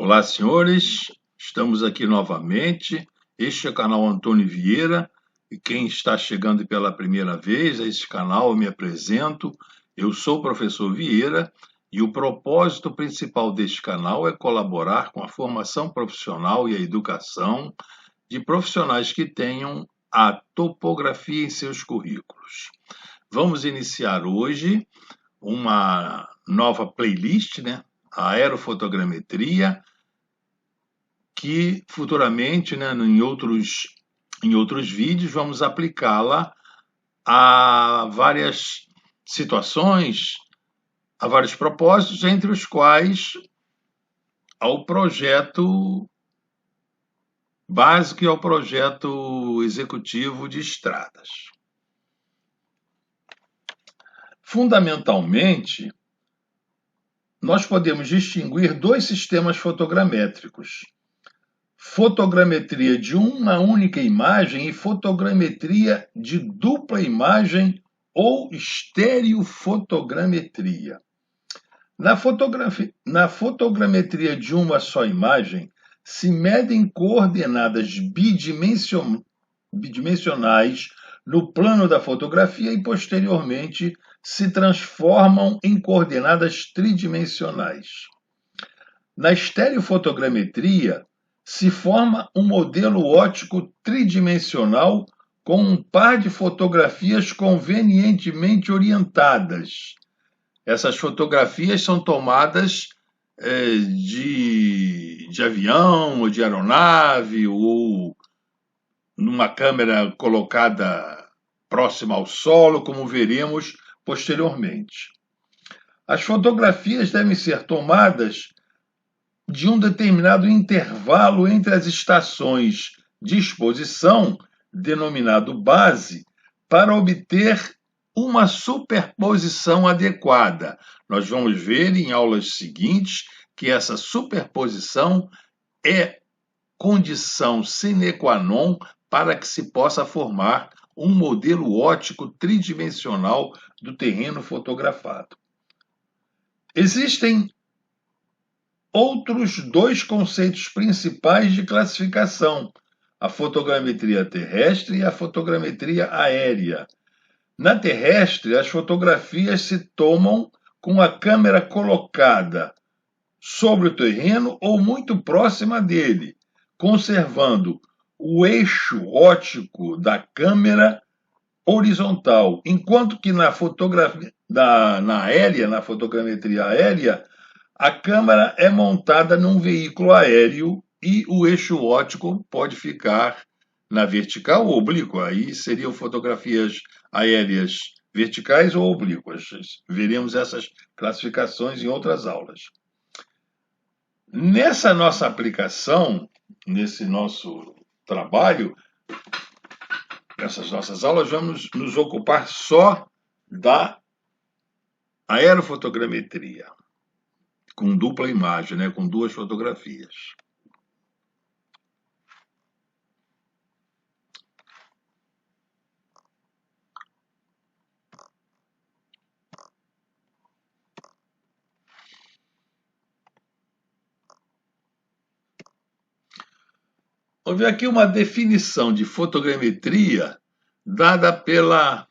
Olá, senhores. Estamos aqui novamente. Este é o canal Antônio Vieira. E quem está chegando pela primeira vez a este canal, eu me apresento. Eu sou o professor Vieira e o propósito principal deste canal é colaborar com a formação profissional e a educação de profissionais que tenham a topografia em seus currículos. Vamos iniciar hoje uma nova playlist, né? A aerofotogrametria, que futuramente, né, em outros vídeos, vamos aplicá-la a várias situações, a vários propósitos, entre os quais ao projeto básico e ao projeto executivo de estradas. Fundamentalmente, nós podemos distinguir dois sistemas fotogramétricos: fotogrametria de uma única imagem e fotogrametria de dupla imagem ou estereofotogrametria. Na fotogrametria de uma só imagem, se medem coordenadas bidimensionais no plano da fotografia e, posteriormente, se transformam em coordenadas tridimensionais. Na estereofotogrametria, se forma um modelo óptico tridimensional com um par de fotografias convenientemente orientadas. Essas fotografias são tomadas de avião ou de aeronave ou numa câmera colocada próxima ao solo, como veremos posteriormente. As fotografias devem ser tomadas de um determinado intervalo entre as estações de exposição, denominado base, para obter uma superposição adequada. Nós vamos ver em aulas seguintes que essa superposição é condição sine qua non para que se possa formar um modelo óptico tridimensional do terreno fotografado. Existem outros dois conceitos principais de classificação: a fotogrametria terrestre e a fotogrametria aérea. Na terrestre, as fotografias se tomam com a câmera colocada sobre o terreno ou muito próxima dele, conservando o eixo óptico da câmera horizontal, enquanto que na fotogrametria aérea, a câmera é montada num veículo aéreo e o eixo óptico pode ficar na vertical ou oblíqua. Aí seriam fotografias aéreas verticais ou oblíquas. Veremos essas classificações em outras aulas. Nessa nossa aplicação, nesse nosso trabalho, nessas nossas aulas, vamos nos ocupar só da aerofotogrametria, com dupla imagem, né, com duas fotografias. Vamos ver aqui uma definição de fotogrametria dada pela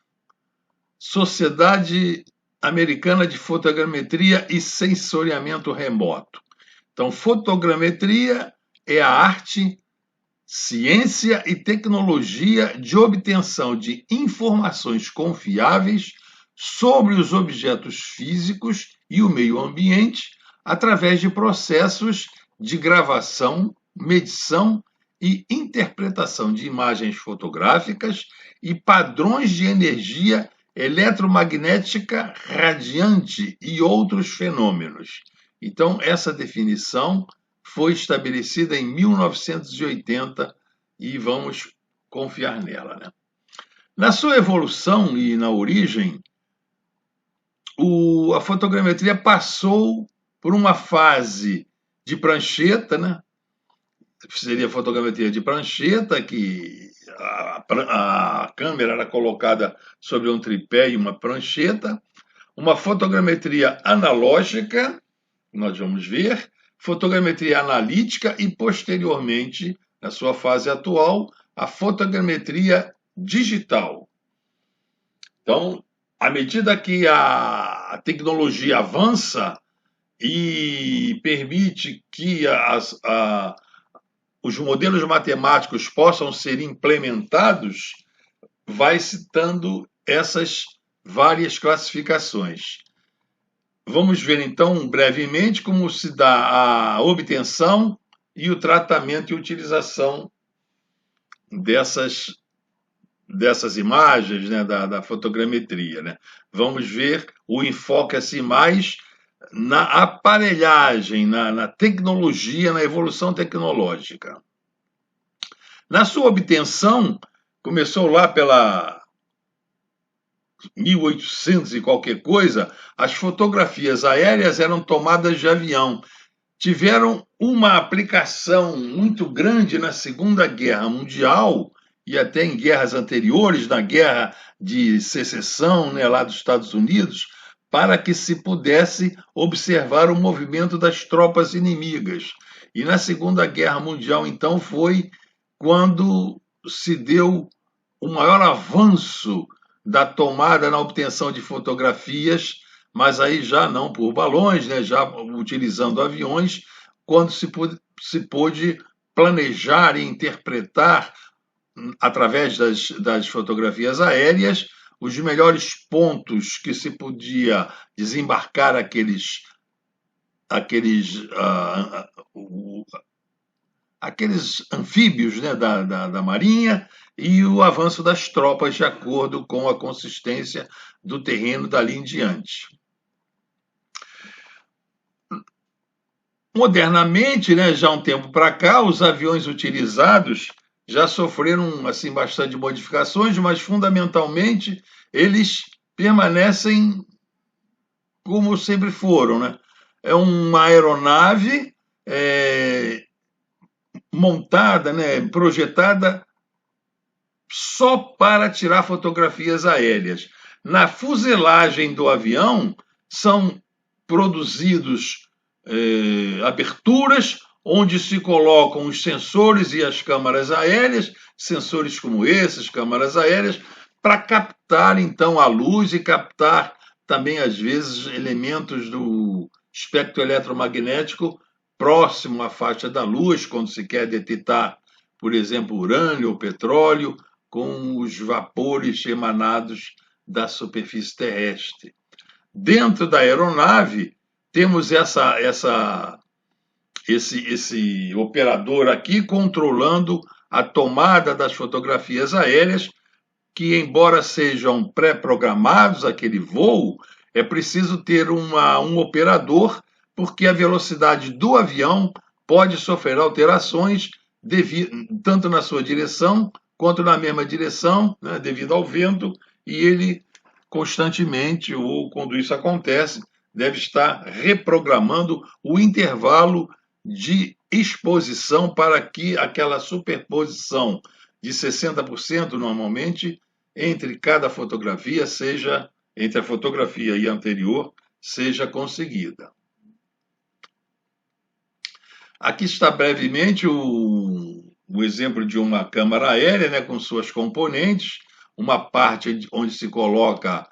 Sociedade Americana de Fotogrametria e Sensoriamento Remoto. Então, fotogrametria é a arte, ciência e tecnologia de obtenção de informações confiáveis sobre os objetos físicos e o meio ambiente através de processos de gravação, medição e interpretação de imagens fotográficas e padrões de energia eletromagnética radiante e outros fenômenos. Então, essa definição foi estabelecida em 1980 e vamos confiar nela, né? Na sua evolução e na origem, a fotogrametria passou por uma fase de prancheta, né? Seria a fotogrametria de prancheta, que a câmera era colocada sobre um tripé e uma prancheta. Uma fotogrametria analógica, nós vamos ver, fotogrametria analítica e, posteriormente, na sua fase atual, a fotogrametria digital. Então, à medida que a tecnologia avança e permite que os modelos matemáticos possam ser implementados, vai citando essas várias classificações. Vamos ver então brevemente como se dá a obtenção e o tratamento e utilização dessas imagens, né, da fotogrametria, né? Vamos ver o enfoque assim mais na aparelhagem, na tecnologia, na evolução tecnológica. Na sua obtenção, começou lá pela 1800 e qualquer coisa, as fotografias aéreas eram tomadas de avião. Tiveram uma aplicação muito grande na Segunda Guerra Mundial e até em guerras anteriores, na Guerra de Secessão, né, lá dos Estados Unidos, para que se pudesse observar o movimento das tropas inimigas. E na Segunda Guerra Mundial, então, foi quando se deu o maior avanço da tomada na obtenção de fotografias, mas aí já não por balões, né, já utilizando aviões, quando se pôde planejar e interpretar, através das fotografias aéreas, os melhores pontos que se podia desembarcar aqueles anfíbios, né, da Marinha, e o avanço das tropas de acordo com a consistência do terreno dali em diante. Modernamente, né, já há um tempo para cá, os aviões utilizados já sofreram assim bastante modificações, mas fundamentalmente eles permanecem como sempre foram, né? É uma aeronave montada, né, projetada só para tirar fotografias aéreas. Na fuselagem do avião são produzidos aberturas onde se colocam os sensores e as câmaras aéreas, sensores como esses, câmaras aéreas, para captar então a luz e captar também às vezes elementos do espectro eletromagnético próximo à faixa da luz, quando se quer detectar, por exemplo, urânio ou petróleo, com os vapores emanados da superfície terrestre. Dentro da aeronave, temos esse operador aqui controlando a tomada das fotografias aéreas, que, embora sejam pré-programados aquele voo, é preciso ter um operador, porque a velocidade do avião pode sofrer alterações tanto na sua direção quanto na mesma direção, né, devido ao vento, e ele constantemente, ou quando isso acontece, deve estar reprogramando o intervalo de exposição para que aquela superposição de 60% normalmente entre cada fotografia entre a fotografia e a anterior, seja conseguida. Aqui está brevemente o exemplo de uma câmara aérea, né, com suas componentes, uma parte onde se coloca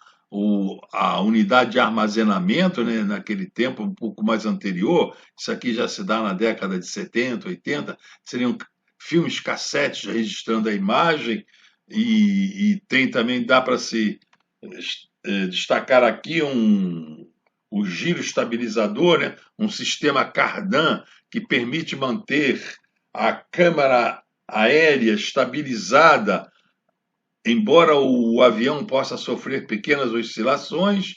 a unidade de armazenamento, né, naquele tempo um pouco mais anterior, isso aqui já se dá na década de 70, 80, seriam filmes cassetes registrando a imagem, e tem também, dá para se destacar aqui o giro estabilizador, né, um sistema Cardan que permite manter a câmara aérea estabilizada, embora o avião possa sofrer pequenas oscilações,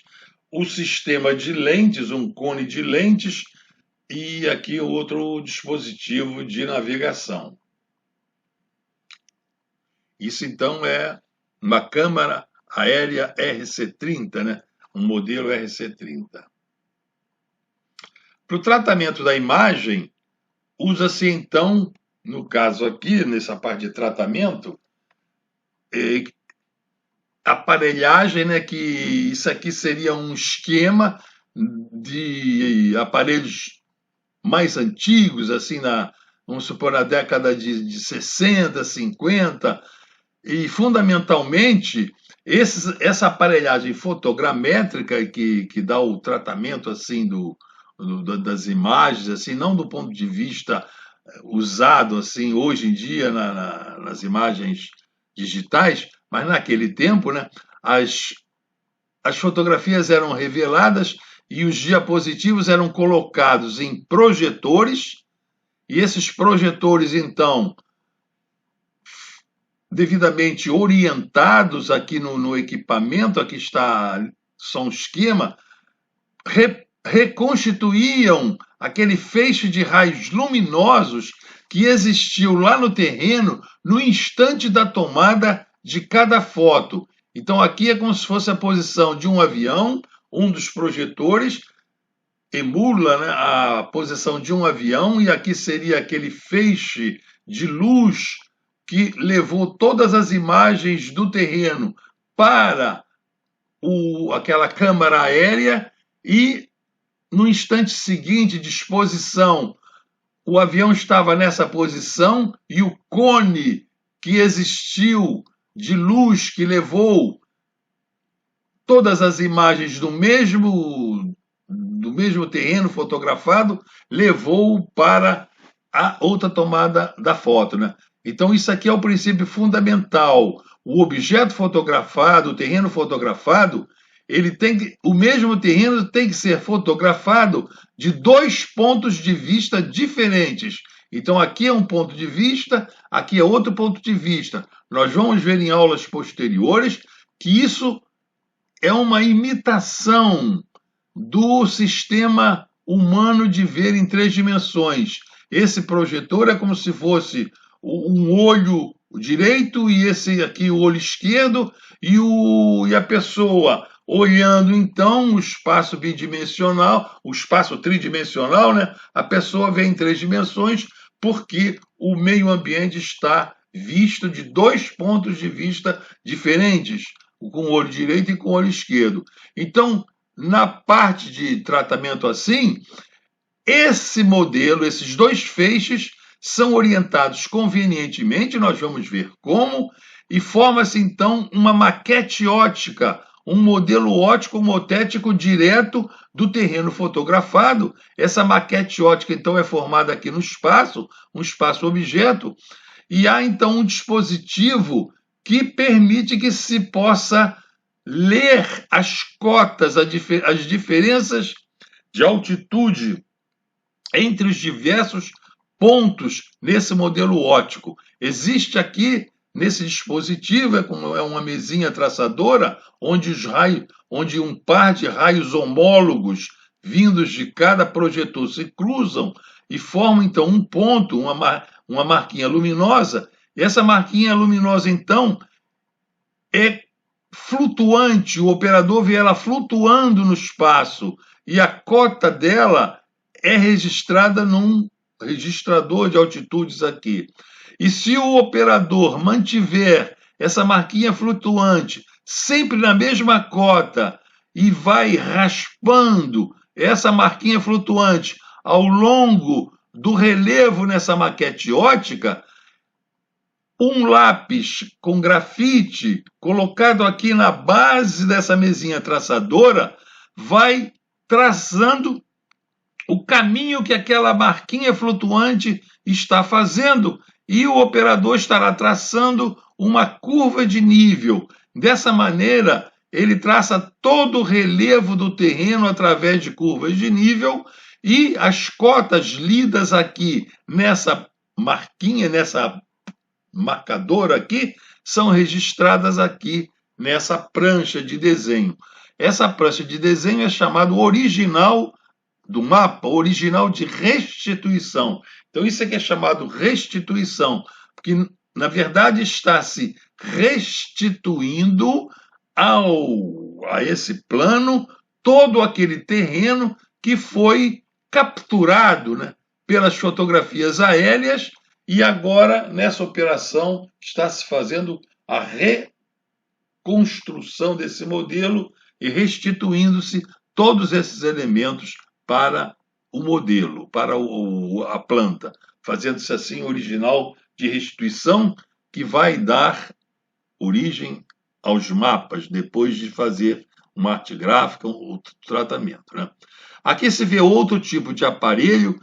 o sistema de lentes, um cone de lentes, e aqui outro dispositivo de navegação. Isso então é uma câmara aérea RC-30, né? Um modelo RC-30. Para o tratamento da imagem, usa-se então, no caso aqui, nessa parte de tratamento, aparelhagem, né, que isso aqui seria um esquema de aparelhos mais antigos, assim, vamos supor, na década de 60, 50, e fundamentalmente essa aparelhagem fotogramétrica que dá o tratamento assim das imagens, assim, não do ponto de vista usado assim hoje em dia nas imagens digitais, mas naquele tempo, né, as fotografias eram reveladas e os diapositivos eram colocados em projetores, e esses projetores, então, devidamente orientados aqui no equipamento, aqui está só um esquema, reconstituíam aquele feixe de raios luminosos que existiu lá no terreno no instante da tomada de cada foto. Então aqui é como se fosse a posição de um avião, um dos projetores emula, né, a posição de um avião, e aqui seria aquele feixe de luz que levou todas as imagens do terreno para aquela câmara aérea, e no instante seguinte de exposição, o avião estava nessa posição e o cone que existiu de luz que levou todas as imagens do mesmo terreno fotografado levou para a outra tomada da foto, né? Então isso aqui é o princípio fundamental. O objeto fotografado, o terreno fotografado, o mesmo terreno tem que ser fotografado de dois pontos de vista diferentes. Então aqui é um ponto de vista, aqui é outro ponto de vista. Nós vamos ver em aulas posteriores que isso é uma imitação do sistema humano de ver em 3 dimensões. Esse projetor é como se fosse um olho direito e esse aqui o olho esquerdo, e a pessoa olhando então o espaço bidimensional, o espaço tridimensional, né? A pessoa vê em 3 dimensões porque o meio ambiente está visto de 2 pontos de vista diferentes, com o olho direito e com o olho esquerdo. Então, na parte de tratamento assim, esse modelo, esses 2 feixes, são orientados convenientemente, nós vamos ver como, e forma-se então uma maquete ótica, um modelo ótico motético direto do terreno fotografado. Essa maquete ótica então é formada aqui no espaço, um espaço-objeto, e há então um dispositivo que permite que se possa ler as cotas, as diferenças de altitude entre os diversos pontos nesse modelo óptico. Existe aqui nesse dispositivo, é uma mesinha traçadora, onde um par de raios homólogos vindos de cada projetor se cruzam e formam então um ponto, uma marquinha luminosa. E essa marquinha luminosa então é flutuante, o operador vê ela flutuando no espaço e a cota dela é registrada num registrador de altitudes aqui. E se o operador mantiver essa marquinha flutuante sempre na mesma cota e vai raspando essa marquinha flutuante ao longo do relevo nessa maquete ótica, um lápis com grafite colocado aqui na base dessa mesinha traçadora vai traçando o caminho que aquela marquinha flutuante está fazendo, e o operador estará traçando uma curva de nível. Dessa maneira, ele traça todo o relevo do terreno através de curvas de nível, e as cotas lidas aqui nessa marquinha, nessa marcador aqui, são registradas aqui nessa prancha de desenho. Essa prancha de desenho é chamada original do mapa, original de restituição. Então isso aqui é chamado restituição, porque na verdade está se restituindo a esse plano todo aquele terreno que foi capturado, né, pelas fotografias aéreas, e agora nessa operação está se fazendo a reconstrução desse modelo e restituindo-se todos esses elementos para o modelo, para a planta, fazendo-se assim original de restituição, que vai dar origem aos mapas, depois de fazer uma arte gráfica, outro tratamento, né? Aqui se vê outro tipo de aparelho,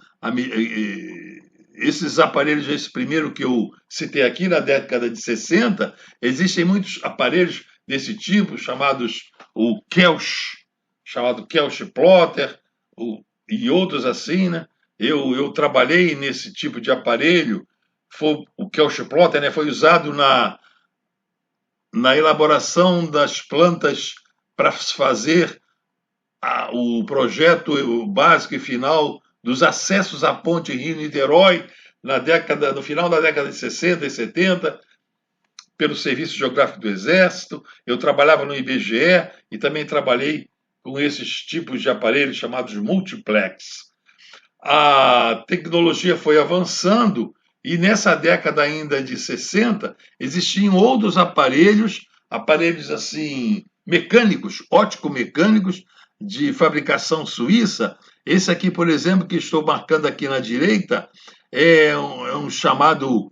esses aparelhos, esse primeiro que eu citei aqui, na década de 60, existem muitos aparelhos desse tipo, chamados o Kelch, chamado Kelch Plotter, e outros assim, né? Eu trabalhei nesse tipo de aparelho, o Kelch Plotter, né, foi usado na elaboração das plantas para fazer o projeto básico e final dos acessos à ponte Rio-Niterói no final da década de 60 e 70, pelo Serviço Geográfico do Exército. Eu trabalhava no IBGE e também trabalhei com esses tipos de aparelhos chamados multiplex. A tecnologia foi avançando e nessa década ainda de 60 existiam outros aparelhos assim mecânicos, ótico-mecânicos de fabricação suíça. Esse aqui, por exemplo, que estou marcando aqui na direita, é um chamado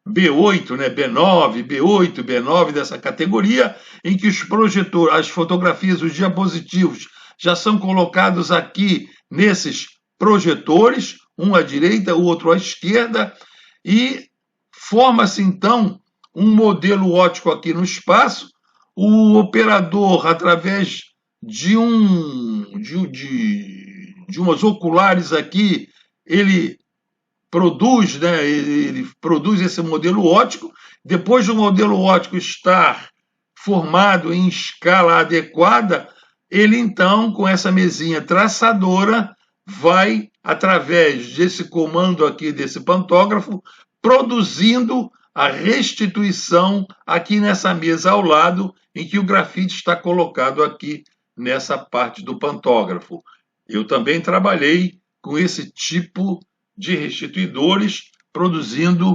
B8, né? B9, B8, B9 dessa categoria, em que os projetores, as fotografias, os diapositivos já são colocados aqui nesses projetores, um à direita, o outro à esquerda, e forma-se então um modelo óptico aqui no espaço. O operador, através de umas oculares aqui, ele produz, né, ele produz esse modelo óptico. Depois do modelo óptico estar formado em escala adequada, ele então, com essa mesinha traçadora, vai, através desse comando aqui, desse pantógrafo, produzindo a restituição aqui nessa mesa ao lado, em que o grafite está colocado aqui nessa parte do pantógrafo. Eu também trabalhei com esse tipo de restituidores, produzindo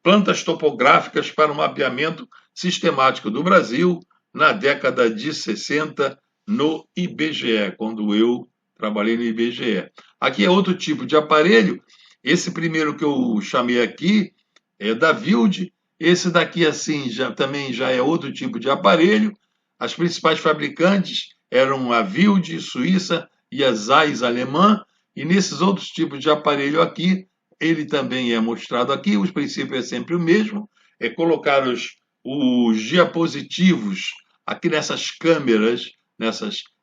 plantas topográficas para o mapeamento sistemático do Brasil na década de 60, no IBGE, quando eu trabalhei no IBGE. Aqui é outro tipo de aparelho. Esse primeiro que eu chamei aqui é da Wild. Esse daqui assim também já é outro tipo de aparelho. As principais fabricantes eram a Wild suíça e a Zeiss alemã. E nesses outros tipos de aparelho aqui, ele também é mostrado aqui. O princípio é sempre o mesmo: é colocar os diapositivos aqui nessas câmeras,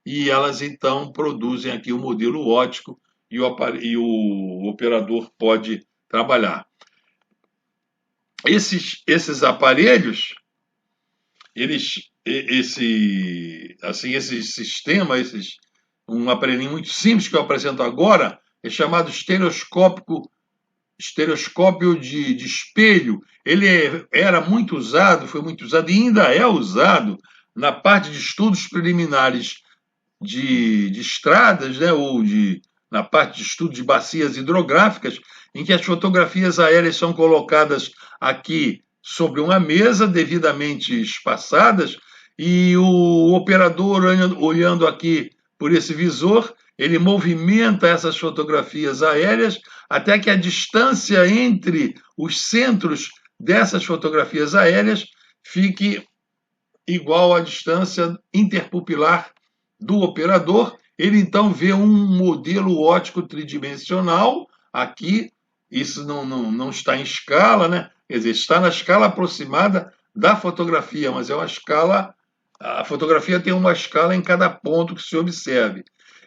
e elas então produzem aqui o modelo óptico e o operador pode trabalhar. Esses aparelhos, esse sistema, um aparelhinho muito simples que eu apresento agora, é chamado estereoscópio de espelho. Ele era muito usado, foi muito usado e ainda é usado na parte de estudos preliminares de estradas, né, na parte de estudo de bacias hidrográficas, em que as fotografias aéreas são colocadas aqui sobre uma mesa, devidamente espaçadas, e o operador, olhando aqui por esse visor, ele movimenta essas fotografias aéreas até que a distância entre os centros dessas fotografias aéreas fique igual à distância interpupilar do operador. Ele então vê um modelo óptico tridimensional aqui. Isso não está em escala, né? Quer dizer, está na escala aproximada da fotografia, mas é uma escala. A fotografia tem uma escala em cada ponto que se observe.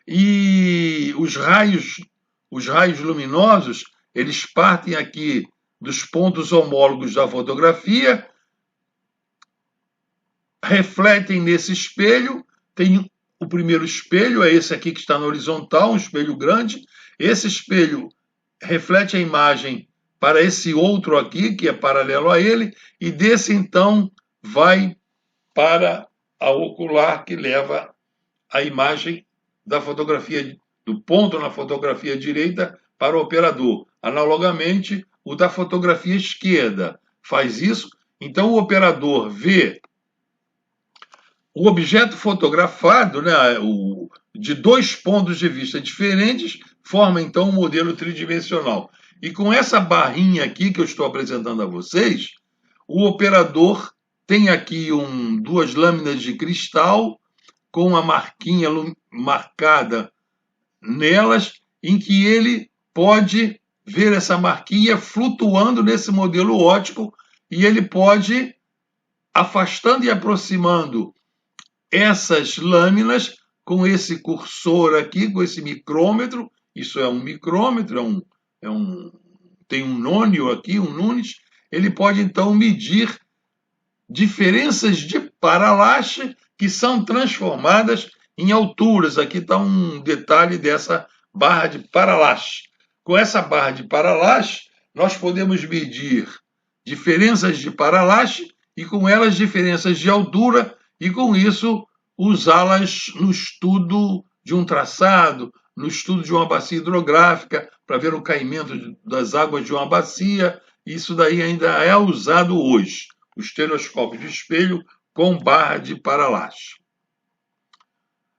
E os raios luminosos, eles partem aqui dos pontos homólogos da fotografia, refletem nesse espelho. Tem o primeiro espelho, é esse aqui que está na horizontal, um espelho grande. Esse espelho reflete a imagem para esse outro aqui, que é paralelo a ele, e desse então vai para a ocular, que leva a imagem da fotografia, do ponto na fotografia direita para o operador. Analogamente, o da fotografia esquerda faz isso. Então o operador vê o objeto fotografado, né, de dois pontos de vista diferentes, forma então um modelo tridimensional. E com essa barrinha aqui que eu estou apresentando a vocês, o operador tem aqui duas lâminas de cristal com a marquinha marcada nelas, em que ele pode ver essa marquinha flutuando nesse modelo óptico e ele pode, afastando e aproximando essas lâminas com esse cursor aqui, com esse micrômetro. Isso é um micrômetro, tem um nônio aqui, um nunes. Ele pode então medir diferenças de paralaxe que são transformadas em alturas. Aqui está um detalhe dessa barra de paralaxe. Com essa barra de paralaxe, nós podemos medir diferenças de paralaxe e com elas diferenças de altura e com isso usá-las no estudo de um traçado, no estudo de uma bacia hidrográfica, para ver o caimento das águas de uma bacia. Isso daí ainda é usado hoje, o estereoscópio de espelho com barra de paralaxe.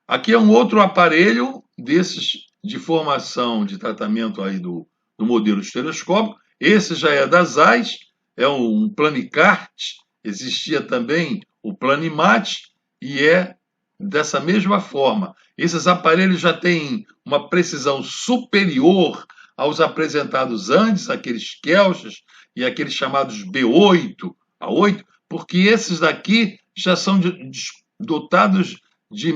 Aqui é um outro aparelho desses de formação de tratamento aí do modelo estereoscópico. Esse já é da Zeiss, é um Planicart. Existia também o Planimat e é dessa mesma forma. Esses aparelhos já têm uma precisão superior aos apresentados antes, aqueles Kelches e aqueles chamados B8, A8, porque esses daqui já são dotados de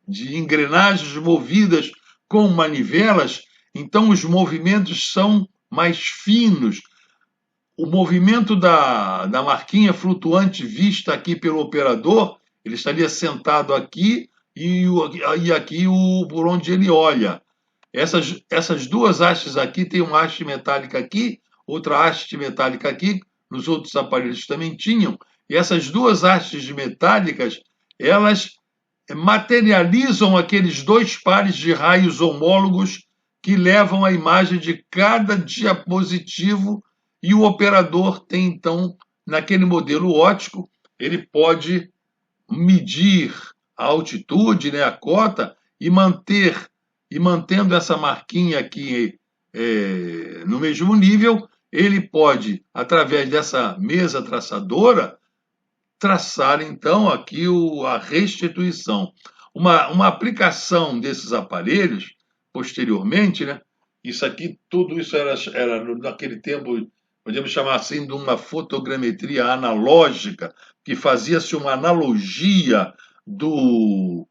engrenagens movidas com manivelas, então os movimentos são mais finos. O movimento da marquinha flutuante vista aqui pelo operador, ele estaria sentado aqui e aqui por onde ele olha. Essas duas hastes aqui, tem uma haste metálica aqui, outra haste metálica aqui, nos outros aparelhos também tinham, e essas duas hastes metálicas, elas materializam aqueles dois pares de raios homólogos que levam a imagem de cada diapositivo e o operador tem, então, naquele modelo óptico, ele pode medir a altitude, né, a cota, e mantendo essa marquinha aqui no mesmo nível, ele pode, através dessa mesa traçadora, traçar, então, aqui a restituição. Uma aplicação desses aparelhos, posteriormente, né, tudo isso era naquele tempo, podemos chamar assim, de uma fotogrametria analógica, que fazia-se uma analogia da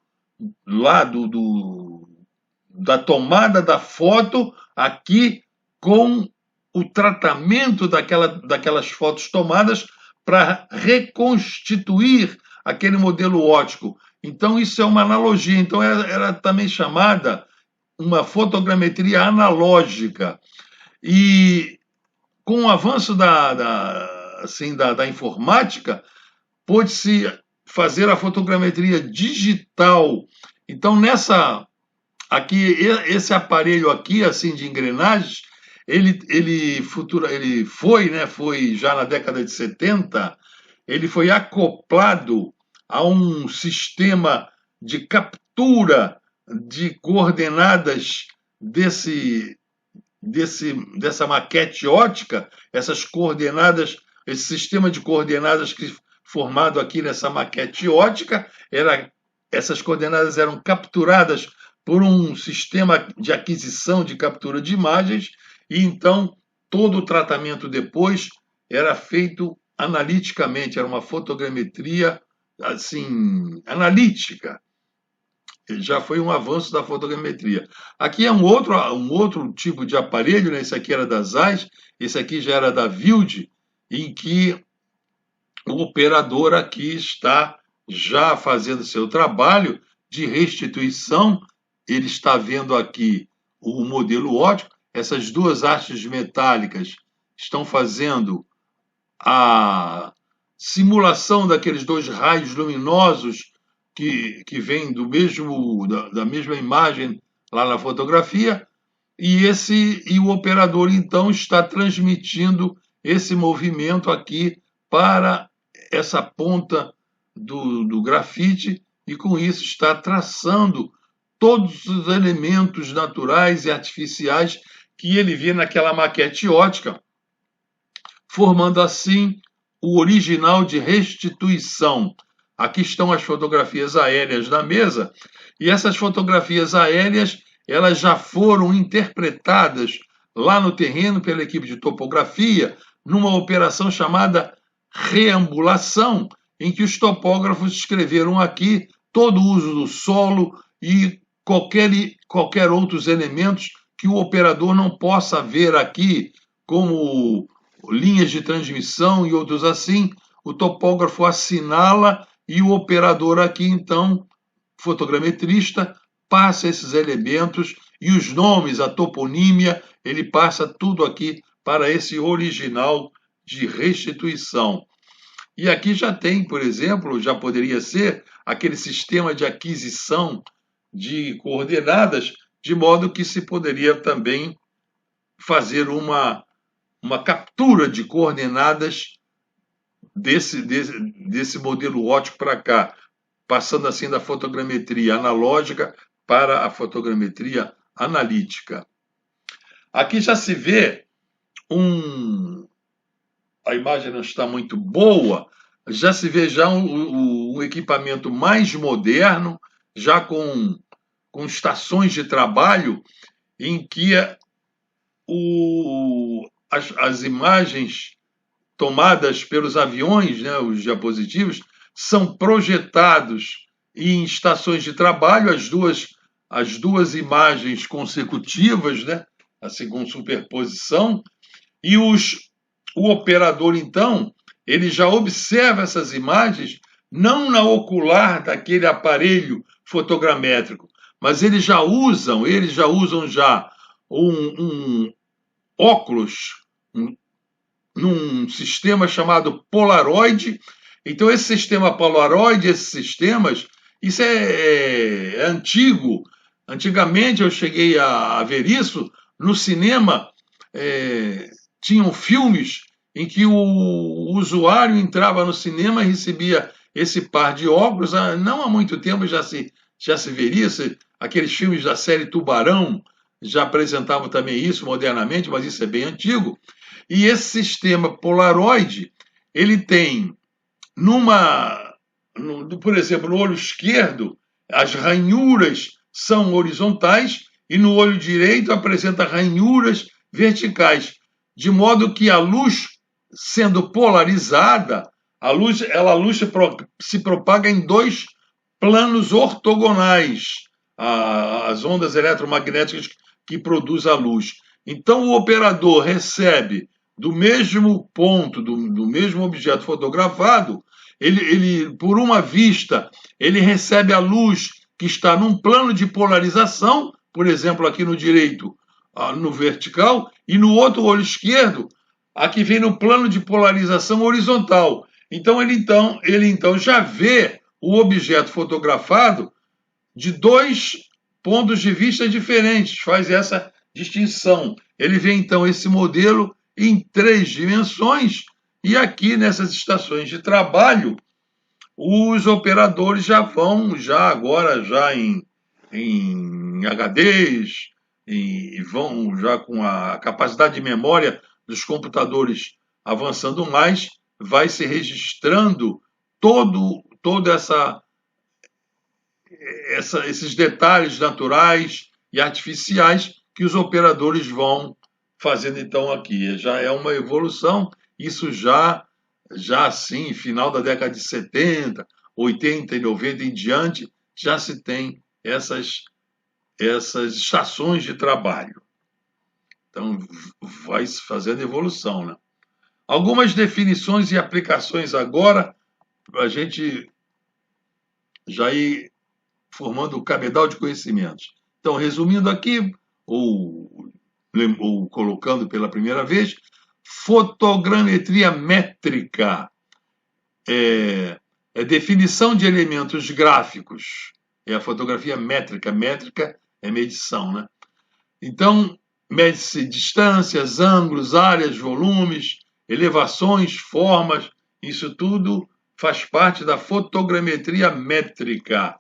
tomada da foto aqui com o tratamento daquelas fotos tomadas para reconstituir aquele modelo óptico. Então, isso é uma analogia. Então, era também chamada uma fotogrametria analógica. E com o avanço da informática, pôde-se fazer a fotogrametria digital. Então, esse aparelho aqui, assim, de engrenagens, ele foi já na década de 70, ele foi acoplado a um sistema de captura de coordenadas dessa maquete óptica, essas coordenadas, esse sistema de coordenadas formado aqui nessa maquete óptica, essas coordenadas eram capturadas por um sistema de aquisição de captura de imagens e então todo o tratamento depois era feito analiticamente, era uma fotogrametria assim analítica. Já foi um avanço da fotogrametria. Aqui é um outro tipo de aparelho, né? Esse aqui era da Zeiss, esse aqui já era da Wilde, em que o operador aqui está já fazendo seu trabalho de restituição. Ele está vendo aqui o modelo óptico, essas duas hastes metálicas estão fazendo a simulação daqueles dois raios luminosos que vêm da mesma imagem lá na fotografia, e o operador então está transmitindo esse movimento aqui para essa ponta do grafite e, com isso, está traçando todos os elementos naturais e artificiais que ele vê naquela maquete ótica, formando assim o original de restituição. Aqui estão as fotografias aéreas na mesa, e essas fotografias aéreas elas já foram interpretadas lá no terreno pela equipe de topografia, numa operação chamada reambulação, em que os topógrafos escreveram aqui todo o uso do solo e qualquer outros elementos que o operador não possa ver aqui, como linhas de transmissão e outros assim, o topógrafo assinala e o operador aqui, então, fotogrametrista, passa esses elementos e os nomes, a toponímia, ele passa tudo aqui para esse original de restituição. E aqui já tem, por exemplo, já poderia ser aquele sistema de aquisição de coordenadas, de modo que se poderia também fazer uma captura de coordenadas desse modelo óptico para cá, passando assim da fotogrametria analógica para a fotogrametria analítica. Aqui já se vê a imagem não está muito boa, já se vê já um equipamento mais moderno, já com estações de trabalho em que as imagens tomadas pelos aviões, né, os diapositivos, são projetados em estações de trabalho, as duas imagens consecutivas, né, assim com superposição, e o operador, então, ele já observa essas imagens não na ocular daquele aparelho fotogramétrico, mas eles já usam um óculos, num sistema chamado Polaroid. Então, esse sistema Polaroid, esses sistemas, isso é antigo. Antigamente, eu cheguei a ver isso no cinema. Tinham filmes em que o usuário entrava no cinema e recebia esse par de óculos. Não há muito tempo já se veria aqueles filmes da série Tubarão já apresentavam também isso modernamente, mas isso é bem antigo. E esse sistema Polaroid, ele tem por exemplo, no olho esquerdo, as ranhuras são horizontais e no olho direito apresenta ranhuras verticais, de modo que a luz sendo polarizada, a luz se propaga em dois planos ortogonais, as ondas eletromagnéticas que produzem a luz. Então, o operador recebe do mesmo ponto, do mesmo objeto fotografado, ele, por uma vista, ele recebe a luz que está num plano de polarização, por exemplo, aqui no direito, no vertical, e no outro olho esquerdo, aqui vem no plano de polarização horizontal. Então, ele já vê o objeto fotografado de dois pontos de vista diferentes, faz essa distinção. Ele vê, então, esse modelo em 3 dimensões, e aqui nessas estações de trabalho, os operadores já vão, agora em HDs, e vão já com a capacidade de memória dos computadores avançando mais, vai se registrando toda esses detalhes naturais e artificiais que os operadores vão fazendo então aqui. Já é uma evolução, isso já assim, final da década de 70, 80 e 90 em diante, já se tem essas estações de trabalho. Então, vai se fazendo evolução, né? Algumas definições e aplicações agora, para a gente já ir formando o cabedal de conhecimentos. Então, resumindo aqui, ou colocando pela primeira vez, fotogrametria métrica é definição de elementos gráficos, é a fotografia métrica. Métrica é medição, né? Então, mede-se distâncias, ângulos, áreas, volumes, elevações, formas, isso tudo faz parte da fotogrametria métrica.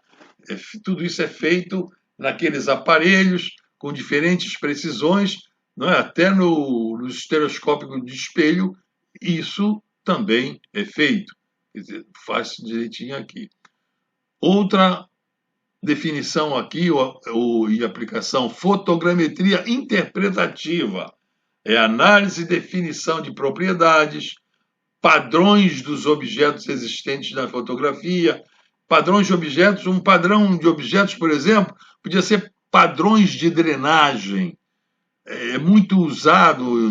Tudo isso é feito naqueles aparelhos com diferentes precisões, não é? Até no estereoscópio de espelho, isso também é feito. Quer dizer, faz direitinho aqui. Outra definição aqui e aplicação: fotogrametria interpretativa. É análise e definição de propriedades, padrões dos objetos existentes na fotografia, padrões de objetos. Um padrão de objetos, por exemplo, podia ser padrões de drenagem. É muito usado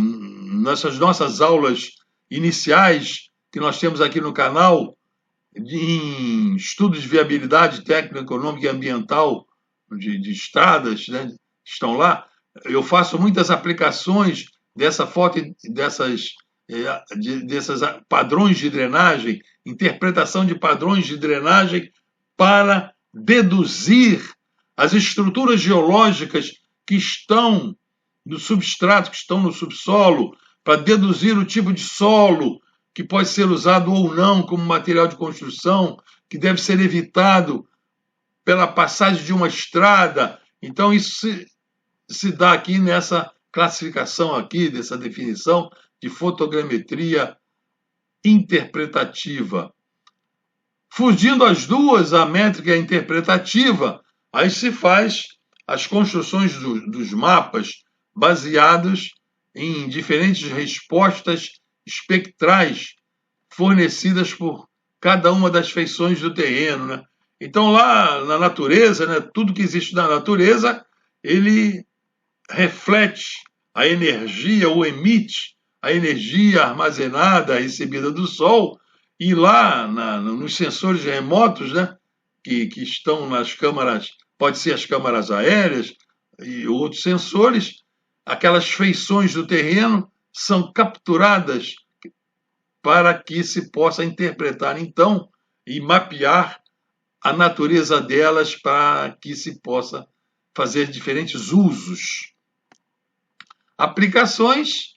nessas nossas aulas iniciais que nós temos aqui no canal, em estudos de viabilidade técnica, econômica e ambiental de estradas, né, estão lá. Eu faço muitas aplicações dessa foto, desses padrões de drenagem, interpretação de padrões de drenagem para deduzir as estruturas geológicas que estão no substrato, que estão no subsolo, para deduzir o tipo de solo que pode ser usado ou não como material de construção, que deve ser evitado pela passagem de uma estrada. Então, isso se dá aqui nessa classificação aqui, dessa definição de fotogrametria interpretativa. Fugindo as duas, a métrica e a interpretativa, aí se faz as construções dos mapas baseados em diferentes respostas espectrais fornecidas por cada uma das feições do terreno, né? Então, lá na natureza, né, tudo que existe na natureza, ele reflete a energia ou emite a energia armazenada, recebida do Sol, e lá nos sensores remotos, né, que estão nas câmaras, pode ser as câmaras aéreas e outros sensores, aquelas feições do terreno são capturadas para que se possa interpretar, então, e mapear a natureza delas para que se possa fazer diferentes usos. Aplicações: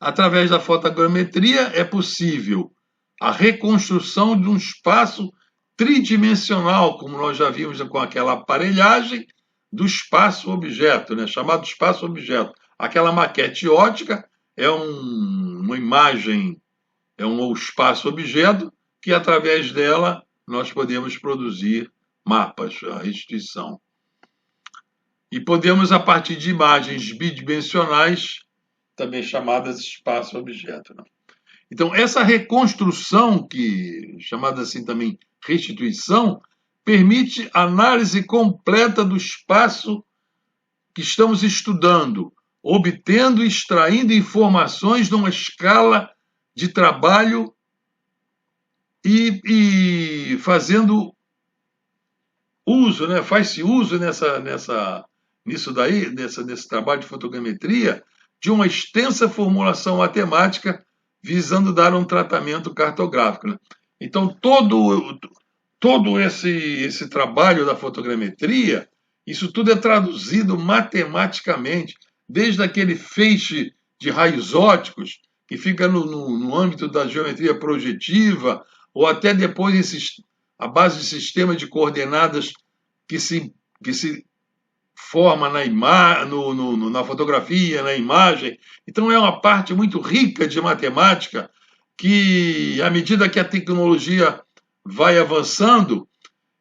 através da fotogrametria é possível a reconstrução de um espaço tridimensional, como nós já vimos com aquela aparelhagem do espaço-objeto, né? Chamado espaço-objeto. Aquela maquete ótica é uma imagem, é um espaço-objeto que, através dela, nós podemos produzir mapas, a restituição. E podemos, a partir de imagens bidimensionais, também chamadas espaço-objeto, né? Então, essa reconstrução, chamada assim também restituição, permite análise completa do espaço que estamos estudando, obtendo e extraindo informações numa escala de trabalho e fazendo uso, né? Faz-se uso nesse trabalho de fotogrametria, de uma extensa formulação matemática visando dar um tratamento cartográfico, né? Então, todo esse trabalho da fotogrametria, isso tudo é traduzido matematicamente, desde aquele feixe de raios ópticos, que fica no âmbito da geometria projetiva, ou até depois a base de sistema de coordenadas que se forma na fotografia, na imagem. Então, é uma parte muito rica de matemática que, à medida que a tecnologia vai avançando,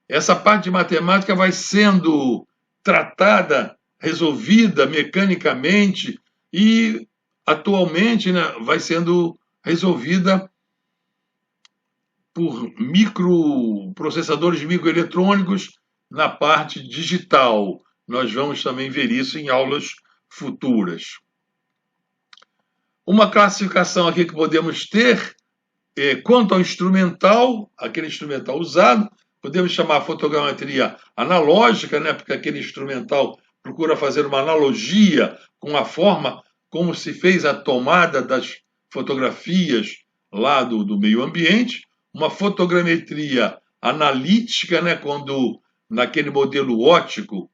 essa parte de matemática vai sendo tratada, resolvida mecanicamente e, atualmente, né, vai sendo resolvida por processadores microeletrônicos na parte digital. Nós vamos também ver isso em aulas futuras. Uma classificação aqui que podemos ter, quanto ao instrumental, aquele instrumental usado, podemos chamar a fotogrametria analógica, né, porque aquele instrumental procura fazer uma analogia com a forma como se fez a tomada das fotografias lá do meio ambiente. Uma fotogrametria analítica, né, quando naquele modelo óptico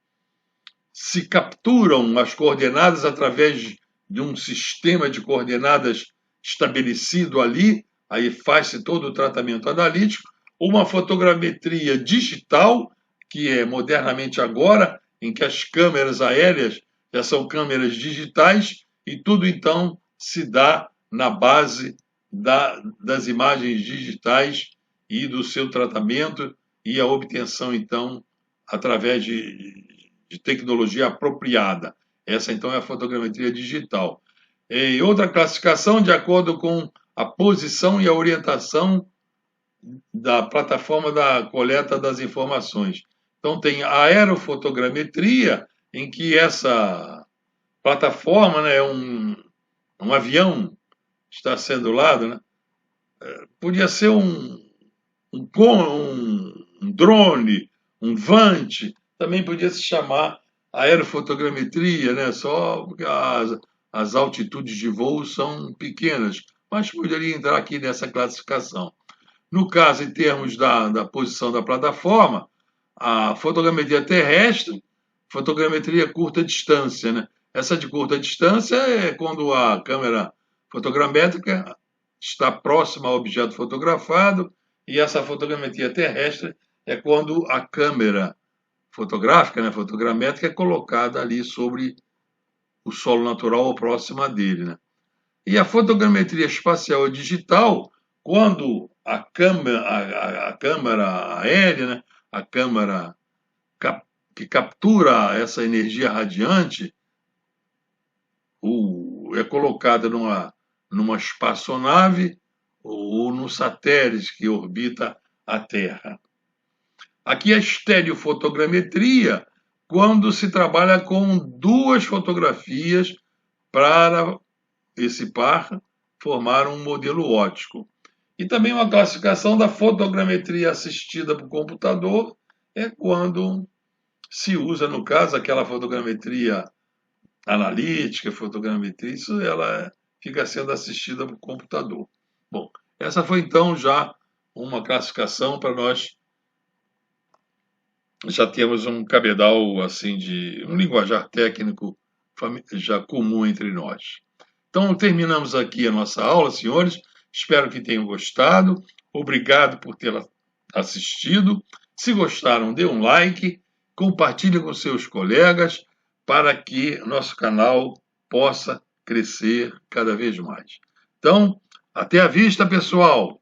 se capturam as coordenadas através de um sistema de coordenadas estabelecido ali, aí faz-se todo o tratamento analítico, uma fotogrametria digital, que é modernamente agora, em que as câmeras aéreas já são câmeras digitais, e tudo então se dá na base das imagens digitais e do seu tratamento e a obtenção, então, através de tecnologia apropriada. Essa, então, é a fotogrametria digital. E outra classificação, de acordo com a posição e a orientação da plataforma da coleta das informações. Então, tem a aerofotogrametria, em que essa plataforma, né, é um avião está sendo lado, né? Podia ser um drone, um vante, também podia se chamar aerofotogrametria, né? Só porque as altitudes de voo são pequenas, mas poderia entrar aqui nessa classificação. No caso, em termos da posição da plataforma, a fotogrametria terrestre, fotogrametria curta distância, né? Essa de curta distância é quando a câmera fotogramétrica está próxima ao objeto fotografado, e essa fotogrametria terrestre é quando a câmera fotográfica, né, fotogramétrica, é colocada ali sobre o solo natural ou próxima dele, né? E a fotogrametria espacial e digital, quando a câmera aérea, né, a câmera que captura essa energia radiante, é colocada numa espaçonave ou no satélite que orbita a Terra. Aqui a estereofotogrametria, quando se trabalha com duas fotografias para esse par formar um modelo óptico. E também uma classificação da fotogrametria assistida por computador é quando se usa, no caso, aquela fotogrametria analítica, fotogrametria, isso ela fica sendo assistida por computador. Bom, essa foi então já uma classificação para nós já temos um cabedal assim de um linguajar técnico já comum entre nós. Então terminamos aqui a nossa aula, senhores. Espero que tenham gostado. Obrigado por ter assistido. Se gostaram, dê um like, compartilhe com seus colegas para que nosso canal possa crescer cada vez mais. Então, até a vista, pessoal!